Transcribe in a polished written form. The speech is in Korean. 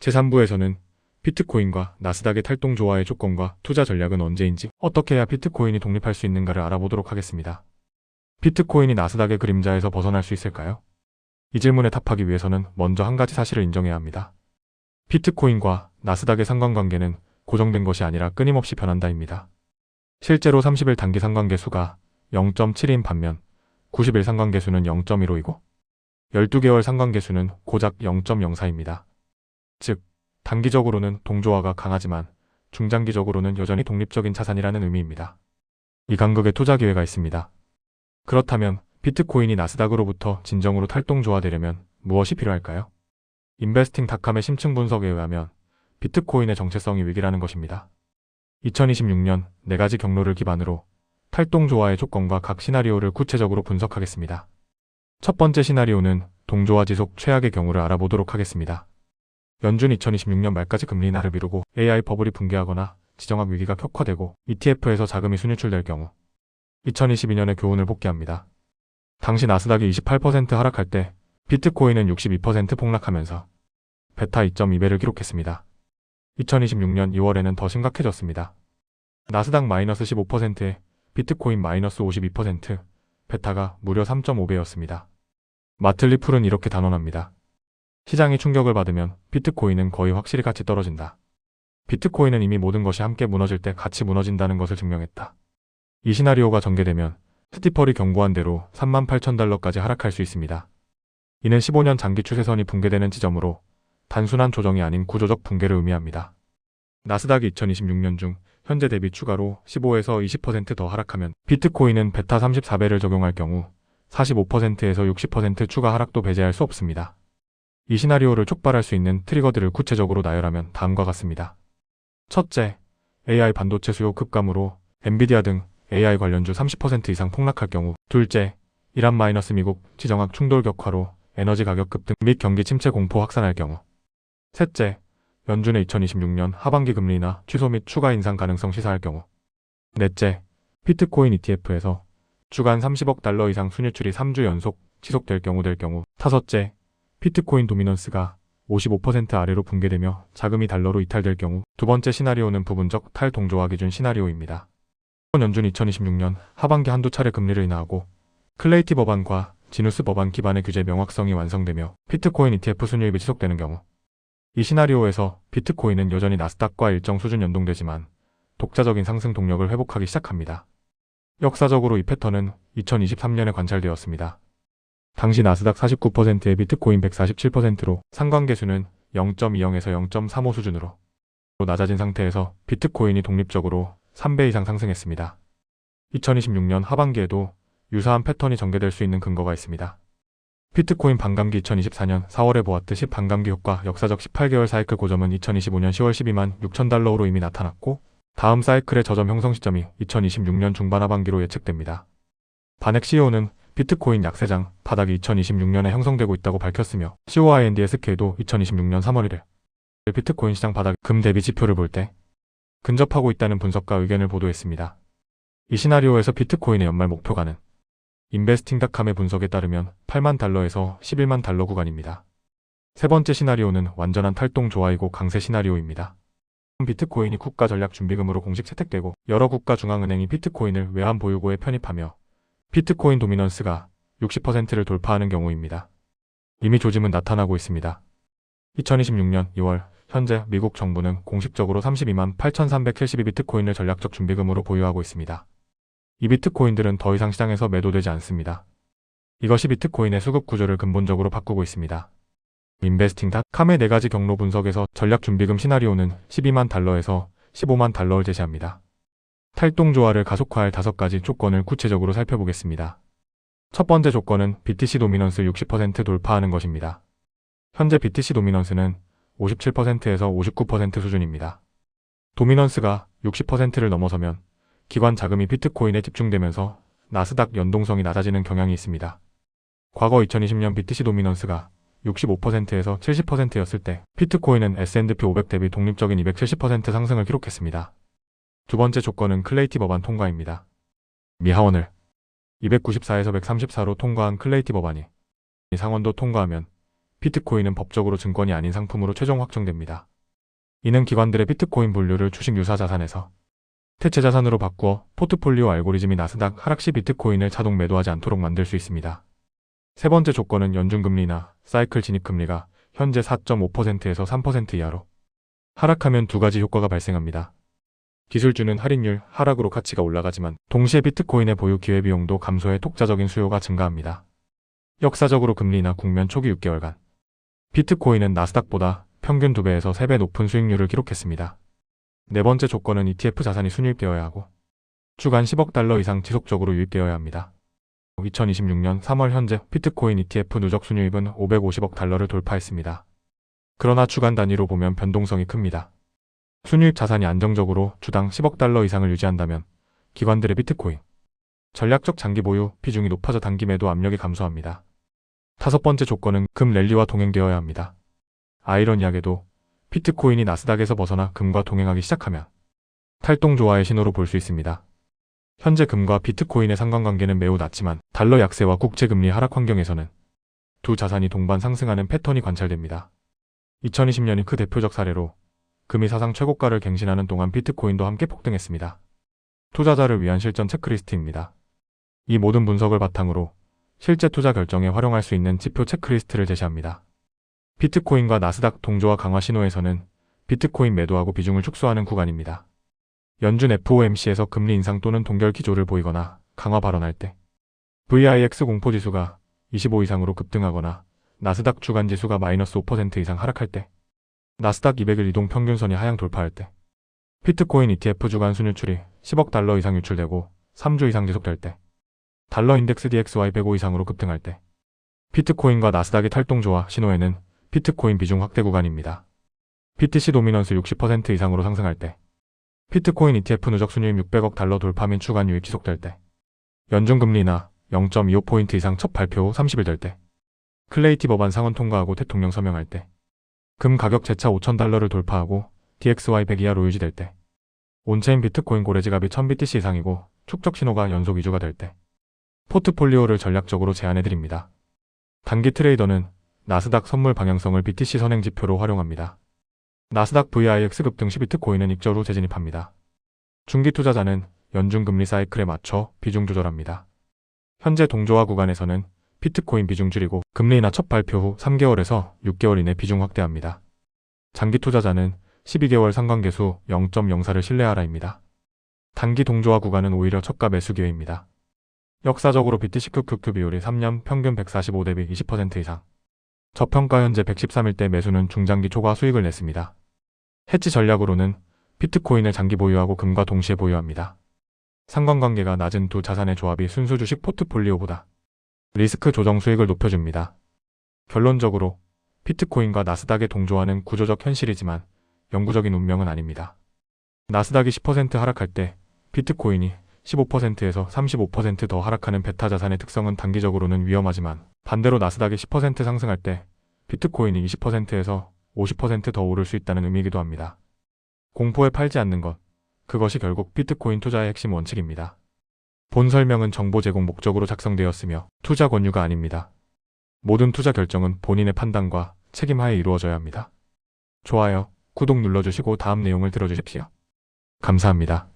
제3부에서는 비트코인과 나스닥의 탈동 조화의 조건과 투자 전략은 언제인지 어떻게 해야 비트코인이 독립할 수 있는가를 알아보도록 하겠습니다. 비트코인이 나스닥의 그림자에서 벗어날 수 있을까요? 이 질문에 답하기 위해서는 먼저 한 가지 사실을 인정해야 합니다. 비트코인과 나스닥의 상관관계는 고정된 것이 아니라 끊임없이 변한다입니다. 실제로 30일 단기 상관계수가 0.7인 반면 90일 상관계수는 0.15이고 12개월 상관계수는 고작 0.04입니다. 즉, 단기적으로는 동조화가 강하지만 중장기적으로는 여전히 독립적인 자산이라는 의미입니다. 이 간극에 투자 기회가 있습니다. 그렇다면 비트코인이 나스닥으로부터 진정으로 탈동조화되려면 무엇이 필요할까요? 인베스팅닷컴의 심층 분석에 의하면 비트코인의 정체성이 위기라는 것입니다. 2026년 4가지 경로를 기반으로 탈동조화의 조건과 각 시나리오를 구체적으로 분석하겠습니다. 첫 번째 시나리오는 동조화 지속 최악의 경우를 알아보도록 하겠습니다. 연준 2026년 말까지 금리 인하를 미루고 AI 버블이 붕괴하거나 지정학 위기가 격화되고 ETF에서 자금이 순유출될 경우 2022년의 교훈을 복귀합니다. 당시 나스닥이 28% 하락할 때 비트코인은 62% 폭락하면서 베타 2.2배를 기록했습니다. 2026년 2월에는 더 심각해졌습니다. 나스닥 마이너스 15%에 비트코인 마이너스 52%, 베타가 무려 3.5배였습니다. 마틀 리플은 이렇게 단언합니다. 시장이 충격을 받으면 비트코인은 거의 확실히 같이 떨어진다. 비트코인은 이미 모든 것이 함께 무너질 때 같이 무너진다는 것을 증명했다. 이 시나리오가 전개되면 스티펄이 경고한 대로 38,000달러까지 하락할 수 있습니다. 이는 15년 장기 추세선이 붕괴되는 지점으로 단순한 조정이 아닌 구조적 붕괴를 의미합니다. 나스닥이 2026년 중 현재 대비 추가로 15에서 20% 더 하락하면 비트코인은 베타 34배를 적용할 경우 45%에서 60% 추가 하락도 배제할 수 없습니다. 이 시나리오를 촉발할 수 있는 트리거들을 구체적으로 나열하면 다음과 같습니다. 첫째, AI 반도체 수요 급감으로 엔비디아 등 AI 관련주 30% 이상 폭락할 경우. 둘째, 이란 - 미국 지정학 충돌 격화로 에너지 가격 급등 및 경기 침체 공포 확산할 경우. 셋째, 연준의 2026년 하반기 금리 인하 취소 및 추가 인상 가능성 시사할 경우. 넷째, 비트코인 ETF에서 주간 30억 달러 이상 순유출이 3주 연속 지속될 경우. 다섯째, 비트코인 도미넌스가 55% 아래로 붕괴되며 자금이 달러로 이탈될 경우. 두 번째 시나리오는 부분적 탈동조화 기준 시나리오입니다. 연준 2026년 하반기 한두 차례 금리를 인하하고 클레이티 법안과 지누스 법안 기반의 규제 명확성이 완성되며 비트코인 ETF 순유입이 지속되는 경우. 이 시나리오에서 비트코인은 여전히 나스닥과 일정 수준 연동되지만 독자적인 상승 동력을 회복하기 시작합니다. 역사적으로 이 패턴은 2023년에 관찰되었습니다. 당시 나스닥 49%에 비트코인 147%로 상관계수는 0.20에서 0.35 수준으로 낮아진 상태에서 비트코인이 독립적으로 3배 이상 상승했습니다. 2026년 하반기에도 유사한 패턴이 전개될 수 있는 근거가 있습니다. 비트코인 반감기 2024년 4월에 보았듯이 반감기 효과 역사적 18개월 사이클 고점은 2025년 10월 12만 6천 달러로 이미 나타났고 다음 사이클의 저점 형성 시점이 2026년 중반 하반기로 예측됩니다. 바넥 CEO는 비트코인 약세장 바닥이 2026년에 형성되고 있다고 밝혔으며 COINDSK도 2026년 3월 1일 비트코인 시장 바닥 금 대비 지표를 볼 때 근접하고 있다는 분석과 의견을 보도했습니다. 이 시나리오에서 비트코인의 연말 목표가는 인베스팅닷컴의 분석에 따르면 8만 달러에서 11만 달러 구간입니다. 세 번째 시나리오는 완전한 탈동 조화이고 강세 시나리오입니다. 비트코인이 국가전략준비금으로 공식 채택되고 여러 국가 중앙은행이 비트코인을 외환 보유고에 편입하며 비트코인 도미넌스가 60%를 돌파하는 경우입니다. 이미 조짐은 나타나고 있습니다. 2026년 2월 현재 미국 정부는 공식적으로 32만 8,372 비트코인을 전략적 준비금으로 보유하고 있습니다. 이 비트코인들은 더 이상 시장에서 매도되지 않습니다. 이것이 비트코인의 수급 구조를 근본적으로 바꾸고 있습니다. 인베스팅닷컴의 4가지 경로 분석에서 전략 준비금 시나리오는 12만 달러에서 15만 달러를 제시합니다. 탈동조화를 가속화할 5가지 조건을 구체적으로 살펴보겠습니다. 첫 번째 조건은 BTC 도미넌스 60% 돌파하는 것입니다. 현재 BTC 도미넌스는 57%에서 59% 수준입니다. 도미넌스가 60%를 넘어서면 기관 자금이 비트코인에 집중되면서 나스닥 연동성이 낮아지는 경향이 있습니다. 과거 2020년 BTC 도미넌스가 65%에서 70%였을 때 비트코인은 S&P 500 대비 독립적인 270% 상승을 기록했습니다. 두 번째 조건은 클레이티 법안 통과입니다. 미 하원을 294에서 134로 통과한 클레이티 법안이 상원도 통과하면 비트코인은 법적으로 증권이 아닌 상품으로 최종 확정됩니다. 이는 기관들의 비트코인 분류를 주식 유사 자산에서 대체 자산으로 바꾸어 포트폴리오 알고리즘이 나스닥 하락 시 비트코인을 자동 매도하지 않도록 만들 수 있습니다. 세 번째 조건은 연준금리나 사이클 진입금리가 현재 4.5%에서 3% 이하로 하락하면 두 가지 효과가 발생합니다. 기술주는 할인율 하락으로 가치가 올라가지만 동시에 비트코인의 보유 기회비용도 감소해 독자적인 수요가 증가합니다. 역사적으로 금리나 국면 초기 6개월간 비트코인은 나스닥보다 평균 2배에서 3배 높은 수익률을 기록했습니다. 네 번째 조건은 ETF 자산이 순유입되어야 하고 주간 10억 달러 이상 지속적으로 유입되어야 합니다. 2026년 3월 현재 비트코인 ETF 누적 순유입은 550억 달러를 돌파했습니다. 그러나 주간 단위로 보면 변동성이 큽니다. 순유입 자산이 안정적으로 주당 10억 달러 이상을 유지한다면 기관들의 비트코인 전략적 장기 보유 비중이 높아져 단기 매도 압력이 감소합니다. 다섯 번째 조건은 금 랠리와 동행되어야 합니다. 아이러니하게도 비트코인이 나스닥에서 벗어나 금과 동행하기 시작하면 탈동조화의 신호로 볼 수 있습니다. 현재 금과 비트코인의 상관관계는 매우 낮지만 달러 약세와 국채금리 하락 환경에서는 두 자산이 동반 상승하는 패턴이 관찰됩니다. 2020년이 그 대표적 사례로 금이 사상 최고가를 갱신하는 동안 비트코인도 함께 폭등했습니다. 투자자를 위한 실전 체크리스트입니다. 이 모든 분석을 바탕으로 실제 투자 결정에 활용할 수 있는 지표 체크리스트를 제시합니다. 비트코인과 나스닥 동조화 강화 신호에서는 비트코인 매도하고 비중을 축소하는 구간입니다. 연준 FOMC에서 금리 인상 또는 동결 기조를 보이거나 강화 발언할 때 VIX 공포지수가 25 이상으로 급등하거나 나스닥 주간지수가 마이너스 5% 이상 하락할 때 나스닥 200일 이동 평균선이 하향 돌파할 때 비트코인 ETF 주간 순유출이 10억 달러 이상 유출되고 3주 이상 지속될 때 달러 인덱스 DXY 105 이상으로 급등할 때 비트코인과 나스닥의 탈동조화 신호에는 비트코인 비중 확대 구간입니다. BTC 도미넌스 60% 이상으로 상승할 때 비트코인 ETF 누적 순유입 600억 달러 돌파 및 주간 유입 지속될 때 연준금리나 0.25포인트 이상 첫 발표 후 30일 될 때 클레이티 법안 상원 통과하고 대통령 서명할 때 금 가격 재차 5,000달러를 돌파하고 DXY 100 이하로 유지될 때 온체인 비트코인 고래지갑이 1000BTC 이상이고 축적 신호가 연속 2주가 될 때 포트폴리오를 전략적으로 제안해드립니다. 단기 트레이더는 나스닥 선물 방향성을 BTC 선행지표로 활용합니다. 나스닥 VIX 급등 시 비트코인은 익절 후 재진입합니다. 중기 투자자는 연준금리 사이클에 맞춰 비중 조절합니다. 현재 동조화 구간에서는 비트코인 비중 줄이고 금리 인하 첫 발표 후 3개월에서 6개월 이내 비중 확대합니다. 장기 투자자는 12개월 상관계수 0.04를 신뢰하라입니다. 단기 동조화 구간은 오히려 저가 매수 기회입니다. 역사적으로 BTC QQQ 비율이 3년 평균 145 대비 20% 이상. 저평가 현재 113일 때 매수는 중장기 초과 수익을 냈습니다. 해지 전략으로는 비트코인을 장기 보유하고 금과 동시에 보유합니다. 상관관계가 낮은 두 자산의 조합이 순수 주식 포트폴리오보다 리스크 조정 수익을 높여줍니다. 결론적으로 비트코인과 나스닥의 동조화는 구조적 현실이지만 영구적인 운명은 아닙니다. 나스닥이 10% 하락할 때 비트코인이 15%에서 35% 더 하락하는 베타 자산의 특성은 단기적으로는 위험하지만 반대로 나스닥이 10% 상승할 때 비트코인이 20%에서 50% 더 오를 수 있다는 의미이기도 합니다. 공포에 팔지 않는 것, 그것이 결국 비트코인 투자의 핵심 원칙입니다. 본 설명은 정보 제공 목적으로 작성되었으며 투자 권유가 아닙니다. 모든 투자 결정은 본인의 판단과 책임하에 이루어져야 합니다. 좋아요, 구독 눌러주시고 다음 내용을 들어주십시오. 감사합니다.